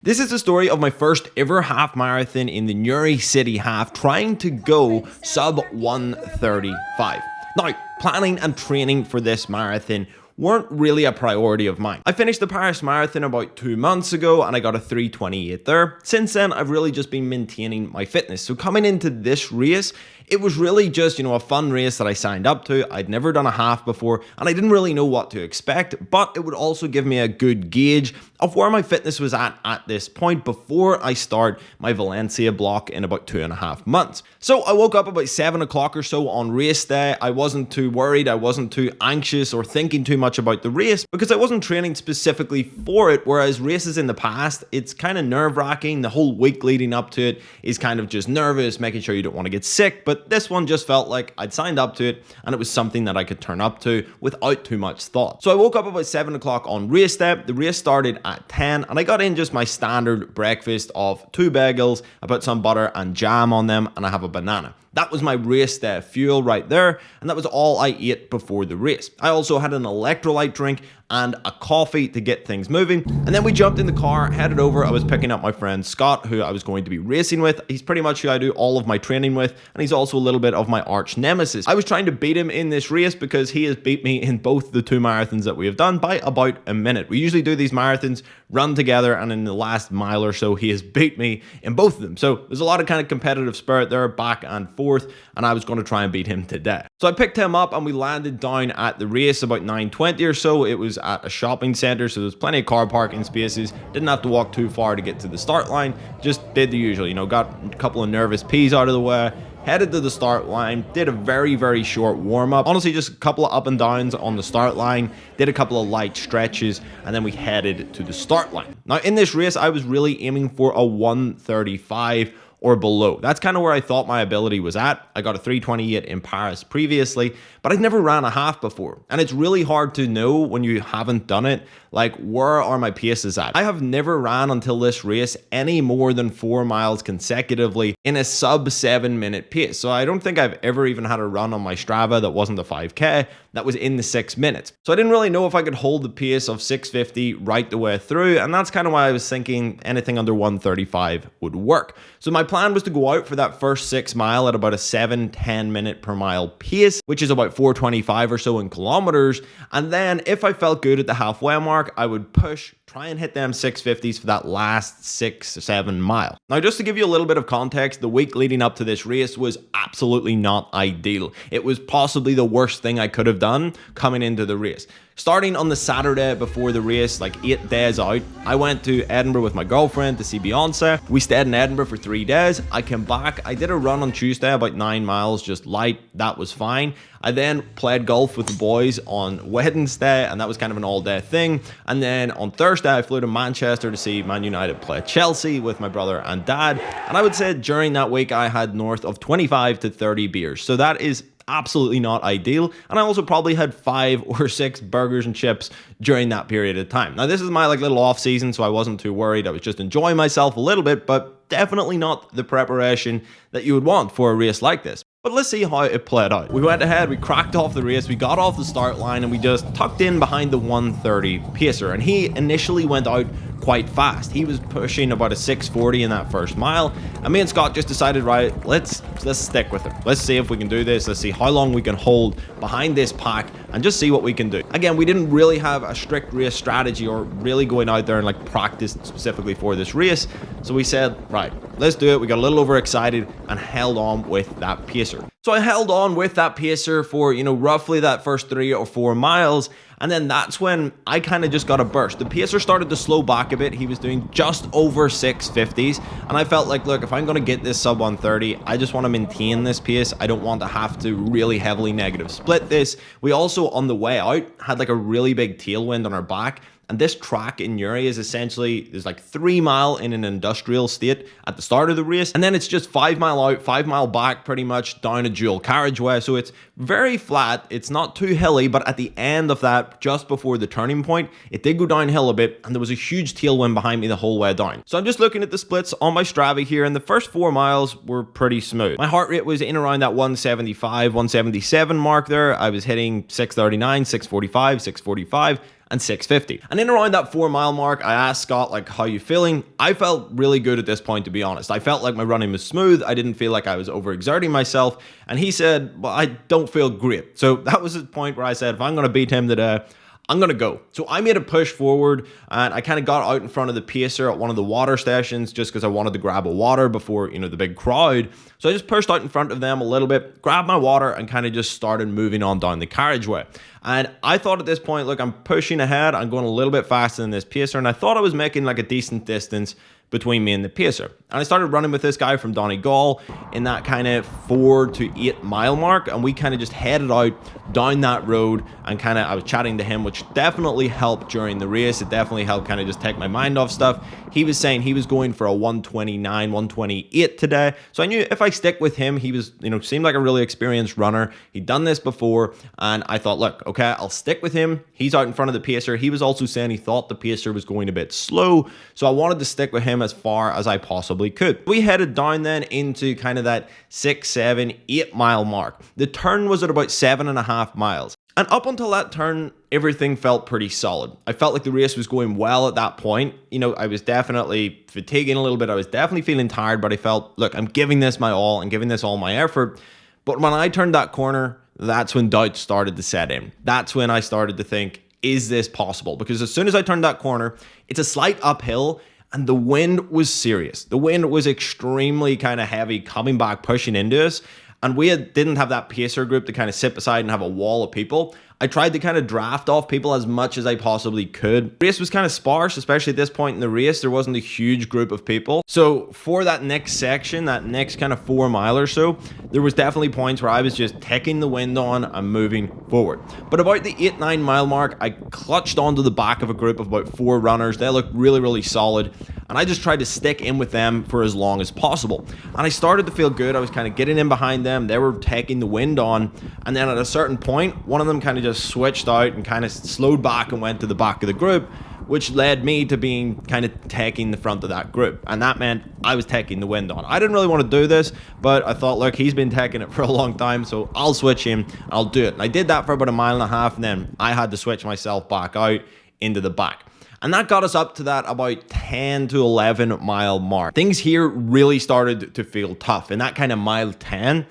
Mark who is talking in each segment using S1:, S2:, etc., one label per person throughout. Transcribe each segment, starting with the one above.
S1: This is the story of my first ever half marathon in the Newry City half, trying to go sub 1:35. Now, planning and training for this marathon weren't really a priority of mine. I finished the Paris Marathon about 2 months ago and I got a 3:28 there. Since then, I've really just been maintaining my fitness. So coming into this race, it was really just, a fun race that I signed up to. I'd never done a half before and I didn't really know what to expect, but it would also give me a good gauge of where my fitness was at this point before I start my Valencia block in about 2.5 months. So I woke up about 7 o'clock or so on race day. I wasn't too worried, I wasn't too anxious or thinking too much about the race because I wasn't training specifically for it, whereas races in the past, it's kind of nerve-wracking. The whole week leading up to it is kind of just nervous, making sure you don't want to get sick, but this one just felt like I'd signed up to it and it was something that I could turn up to without too much thought. So I woke up about 7 o'clock on race day. The race started at 10 and I got in just my standard breakfast of 2 bagels, I put some butter and jam on them, and I have a banana. That was my race day fuel right there, and that was all I ate before the race. I also had an electrolyte drink and a coffee to get things moving, and then we jumped in the car, headed over. I was picking up my friend Scott, who I was going to be racing with. He's pretty much who I do all of my training with, and he's also a little bit of my arch nemesis. I was trying to beat him in this race because he has beat me in both the 2 marathons that we have done by about a minute. We usually do these marathons run together, and in the last mile or so, he has beat me in both of them. So there's a lot of kind of competitive spirit there, back and forth, and I was going to try and beat him today. So I picked him up and we landed down at the race about 9:20 or so. It was at a shopping center, so there's plenty of car parking spaces. Didn't have to walk too far to get to the start line. Just did the usual, got a couple of nervous peas out of the way. Headed to the start line, did a very, very short warm-up. Honestly, just a couple of up and downs on the start line, did a couple of light stretches, and then we headed to the start line. Now, in this race, I was really aiming for a 1:35 or below. That's kind of where I thought my ability was at. I got a 3:28 in Paris previously, but I'd never ran a half before. And it's really hard to know when you haven't done it, like, where are my paces at? I have never ran until this race any more than 4 miles consecutively in a sub 7-minute pace. So I don't think I've ever even had a run on my Strava that wasn't a 5K that was in the 6 minutes. So I didn't really know if I could hold the pace of 6:50 right the way through. And that's kind of why I was thinking anything under 1:35 would work. So my plan was to go out for that first 6 mile at about a 7-10 minute per mile pace, which is about 425 or so in kilometers. And then if I felt good at the halfway mark, I would push, try and hit them 650s for that last 6 or 7 mile. Now, just to give you a little bit of context, the week leading up to this race was absolutely not ideal. It was possibly the worst thing I could have done coming into the race. Starting on the Saturday before the race, like 8 days out, I went to Edinburgh with my girlfriend to see Beyonce. We stayed in Edinburgh for 3 days. I came back. I did a run on Tuesday, about 9 miles, just light. That was fine. I then played golf with the boys on Wednesday, and that was kind of an all-day thing. And then on Thursday, I flew to Manchester to see Man United play Chelsea with my brother and dad. And I would say during that week, I had north of 25 to 30 beers. So that is absolutely not ideal. And I also probably had 5 or 6 burgers and chips during that period of time. Now, this is my little off season, so I wasn't too worried. I was just enjoying myself a little bit, but definitely not the preparation that you would want for a race like this. But let's see how it played out. We went ahead, we cracked off the race, we got off the start line, and we just tucked in behind the 1:30 pacer. And he initially went out quite fast. He was pushing about a 6:40 in that first mile. And me and Scott just decided, right, let's stick with him. Let's see if we can do this. Let's see how long we can hold behind this pack and just see what we can do. Again, we didn't really have a strict race strategy or really going out there and like practice specifically for this race. So we said, right, let's do it. We got a little overexcited and held on with that pacer. So I held on with that pacer for, roughly that first 3 or 4 miles. And then that's when I kind of just got a burst. The pacer started to slow back a bit. He was doing just over 650s. And I felt like, look, if I'm going to get this sub 130, I just want to maintain this pace. I don't want to have to really heavily negative split this. We also, on the way out, had like a really big tailwind on our back. And this track in Newry is essentially, there's like 3 mile in an industrial state at the start of the race. And then it's just 5 mile out, 5 mile back pretty much down a dual carriageway. So it's very flat. It's not too hilly, but at the end of that, just before the turning point, it did go downhill a bit. And there was a huge tailwind behind me the whole way down. So I'm just looking at the splits on my Strava here. And the first 4 miles were pretty smooth. My heart rate was in around that 175, 177 mark there. I was hitting 639, 645, 645. and 650. And in around that 4 mile mark, I asked Scott, like, how you feeling? I felt really good at this point, to be honest. I felt like my running was smooth. I didn't feel like I was overexerting myself. And he said, well, I don't feel great. So that was the point where I said, if I'm going to beat him today, I'm going to go. So I made a push forward, and I kind of got out in front of the pacer at one of the water stations just because I wanted to grab a water before, the big crowd. So I just pushed out in front of them a little bit, grabbed my water, and kind of just started moving on down the carriageway. And I thought at this point, look, I'm pushing ahead. I'm going a little bit faster than this pacer, and I thought I was making like a decent distance between me and the pacer. And I started running with this guy from Donegal in that kind of 4 to 8 mile mark, and we kind of just headed out down that road, and I was chatting to him, which definitely helped during the race. It definitely helped kind of just take my mind off stuff. He was saying he was going for a 129, 128 today. So I knew if I stick with him, he was, seemed like a really experienced runner. He'd done this before, and I thought, look, okay, I'll stick with him. He's out in front of the pacer. He was also saying he thought the pacer was going a bit slow, so I wanted to stick with him as far as I possibly could. We headed down then into kind of that 6, 7, 8 mile mark. The turn was at about 7.5 miles. And up until that turn, everything felt pretty solid. I felt like the race was going well at that point. I was definitely fatiguing a little bit. I was definitely feeling tired, but I felt, look, I'm giving this my all and giving this all my effort. But when I turned that corner, that's when doubt started to set in. That's when I started to think, is this possible? Because as soon as I turned that corner, it's a slight uphill, and the wind was serious. The wind was extremely kind of heavy, coming back, pushing into us. And we didn't have that pacer group to kind of sit beside and have a wall of people. I tried to kind of draft off people as much as I possibly could. The race was kind of sparse, especially at this point in the race. There wasn't a huge group of people. So for that next section, that next kind of 4 mile or so, there was definitely points where I was just taking the wind on and moving forward. But about the 8, 9 mile mark, I clutched onto the back of a group of about 4 runners. They looked really, really solid. And I just tried to stick in with them for as long as possible. And I started to feel good. I was kind of getting in behind them. They were taking the wind on. And then at a certain point, one of them kind of just switched out and kind of slowed back and went to the back of the group, which led me to being kind of taking the front of that group. And that meant I was taking the wind on. I didn't really want to do this, but I thought, look, he's been taking it for a long time, so I'll switch him. I'll do it. And I did that for about 1.5 miles, and then I had to switch myself back out into the back. And that got us up to that about 10 to 11 mile mark. Things here really started to feel tough. In that kind of mile 10,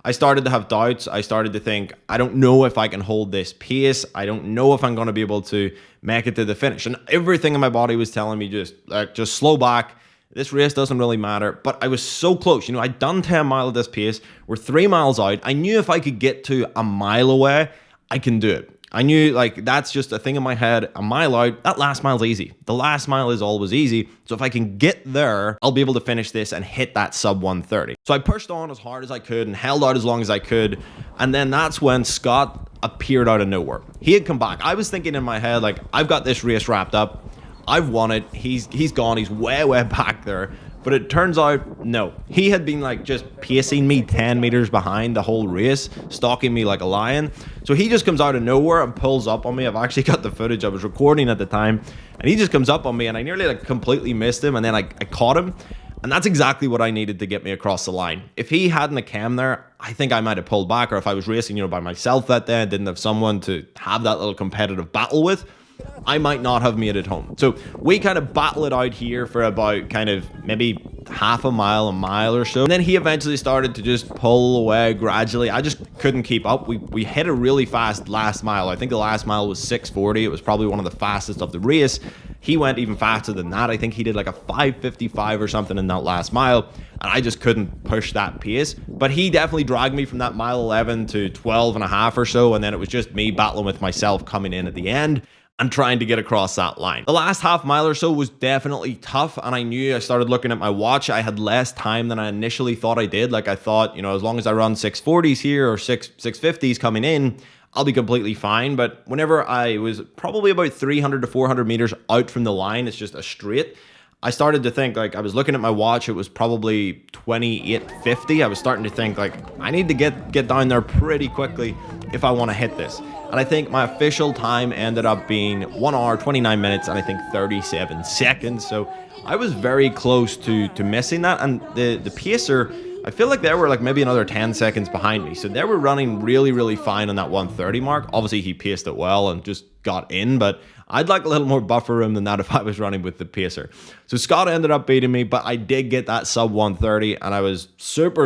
S1: I started to have doubts. I started to think, I don't know if I can hold this pace. I don't know if I'm going to be able to make it to the finish. And everything in my body was telling me just slow back. This race doesn't really matter. But I was so close. I'd done 10 miles at this pace. We're 3 miles out. I knew if I could get to a mile away, I can do it. I knew that's just a thing in my head. A mile out, that last mile's easy. The last mile is always easy. So if I can get there, I'll be able to finish this and hit that sub 130. So I pushed on as hard as I could and held out as long as I could. And then that's when Scott appeared out of nowhere. He had come back. I was thinking in my head, I've got this race wrapped up. I've won it. He's gone. He's way, way back there. But it turns out, no. He had been just pacing me 10 meters behind the whole race, stalking me like a lion. So he just comes out of nowhere and pulls up on me. I've actually got the footage. I was recording at the time. And he just comes up on me, and I nearly completely missed him. And then I caught him. And that's exactly what I needed to get me across the line. If he hadn't have came there, I think I might have pulled back. Or if I was racing, by myself that day and didn't have someone to have that little competitive battle with, I might not have made it home. So we kind of battle it out here for about kind of maybe half a mile or so. And then he eventually started to just pull away gradually. I just couldn't keep up. We hit a really fast last mile. I think the last mile was 6:40. It was probably one of the fastest of the race. He went even faster than that. I think he did a 5:55 or something in that last mile. And I just couldn't push that pace. But he definitely dragged me from that mile 11 to 12 and a half or so. And then it was just me battling with myself coming in at the end and trying to get across that line. The last half mile or so was definitely tough, and I knew I started looking at my watch. I had less time than I initially thought I did. I thought, as long as I run 640s here or 650s coming in, I'll be completely fine. But whenever I was probably about 300 to 400 meters out from the line, it's just a straight, I started to think, I was looking at my watch, it was probably 28:50. I was starting to think, I need to get down there pretty quickly if I want to hit this. And I think my official time ended up being 1 hour, 29 minutes, and I think 37 seconds. So I was very close to missing that. And the pacer, I feel like they were maybe another 10 seconds behind me. So they were running really, really fine on that 130 mark. Obviously, he paced it well and just got in, but I'd like a little more buffer room than that if I was running with the pacer. So Scott ended up beating me, but I did get that sub 130, and I was super,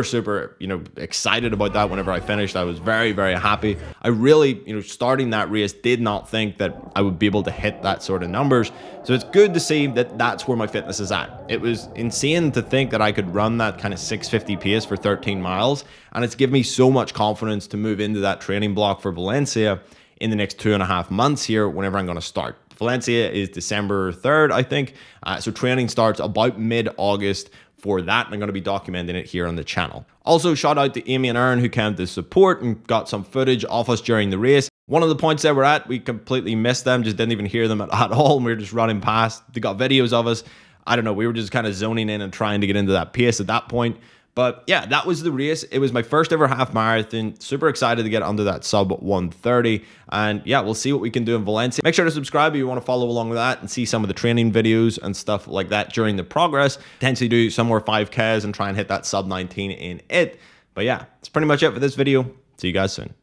S1: excited about that whenever I finished. I was very, very happy. I really, starting that race, did not think that I would be able to hit that sort of numbers. So it's good to see that that's where my fitness is at. It was insane to think that I could run that kind of 650 pace for 13 miles, and it's given me so much confidence to move into that training block for Valencia in the next 2.5 months here whenever I'm going to start. Valencia is December 3rd, I think. So training starts about mid-August for that, and I'm going to be documenting it here on the channel. Also, shout out to Amy and Aaron who came to support and got some footage of us during the race. One of the points that we're at, we completely missed them, just didn't even hear them at all, and we were just running past. They got videos of us. I don't know, we were just kind of zoning in and trying to get into that pace at that point. But yeah, that was the race. It was my first ever half marathon. Super excited to get under that sub 130. And yeah, we'll see what we can do in Valencia. Make sure to subscribe if you want to follow along with that and see some of the training videos and stuff like that during the progress. Potentially do some more 5Ks and try and hit that sub 19 in it. But yeah, that's pretty much it for this video. See you guys soon.